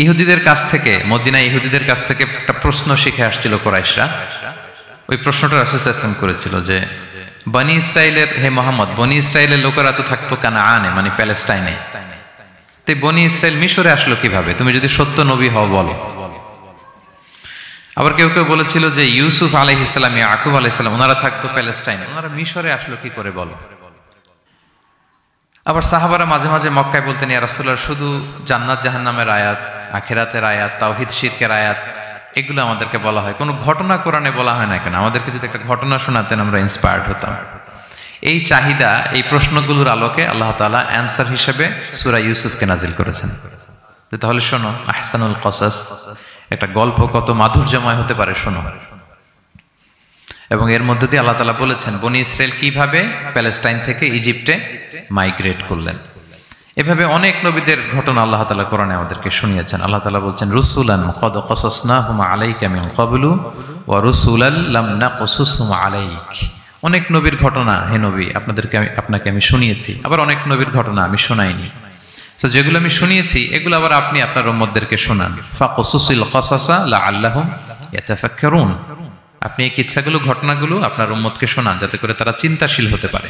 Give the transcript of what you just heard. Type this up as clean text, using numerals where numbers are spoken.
ইহুদিদের কাছ থেকে, মদিনা ইহুদিদের কাছ থেকে একটা প্রশ্ন শিখে আসছিল কুরাইশরা। ওই প্রশ্নটা রাসূল সাল্লাল্লাহু আলাইহি ওয়াসাল্লাম করেছিল যে বনি ইসরাইলের, হে মুহাম্মদ, বনি ইসরাইলের লোকেরা তো থাকতো কানাআনে, মানে প্যালেস্টাইনে, তো বনি ইসরাইল মিশরে আসলো কিভাবে? তুমি যদি সত্য নবী হও বলো। আবার কেউ কেউ বলেছিল যে ইউসুফ আলাইহিস সালাম, ইয়াকুব আলাইহিস সালাম, ওনারা থাকতো প্যালেস্টাইনে, ওনারা মিশরে আসলো কি করে বলো। আবার সাহাবারা মাঝে মাঝে মক্কায় বলতেন, ইয়া রাসূলুল্লাহ, শুধু জান্নাত জাহান্নামের আয়াত, আখিরাতের আয়াত, তাওহীদ শিরকের আয়াত, এগুলো আমাদেরকে বলা হয়, কোনো ঘটনা কোরআনে বলা হয় না কেন? আমাদেরকে যদি একটা ঘটনা শোনাতেন আমরা ইন্সপায়ার্ড হতাম। এই চাহিদা, এই প্রশ্নগুলোর আলোকে আল্লাহ তাআলা অ্যান্সার হিসেবে সূরা ইউসুফকে নাজিল করেছেন। তাহলে শোনো, আহসানুল কসাস, একটা গল্প কত মাধুর্যময় হতে পারে শোনো। এবং এর মধ্যে দিয়ে আল্লাহ তাআলা বলেছেন বনি ইসরাইল কিভাবে প্যালেস্টাইন থেকে ইজিপ্টে মাইগ্রেট করলেন। এভাবে অনেক নবীদের ঘটনা আল্লাহ তাআলা কোরআনে আমাদেরকে শুনিয়েছেন। আল্লাহ তাআলা বলছেন, রুসুলান কদ কসাসনাহুম আলাইকা মিন ক্বাবলু ওয়া রুসুলাল লাম নাকসুসহুম আলাইক। অনেক নবীর ঘটনা হে নবী আপনাকে আমি শুনিয়েছি, আবার অনেক নবীর ঘটনা আমি শোনাইনি। তো যেগুলো আমি শুনিয়েছি এগুলো আবার আপনি আপনার উম্মতদেরকে শোনান। ফাকসুসিল কসাসা লাআল্লাহুম ইয়াতাফাক্কারুন। আপনি এই কিচ্ছাগুলো, ঘটনাগুলো আপনার উম্মতকে শোনান যাতে করে তারা চিন্তাশীল হতে পারে।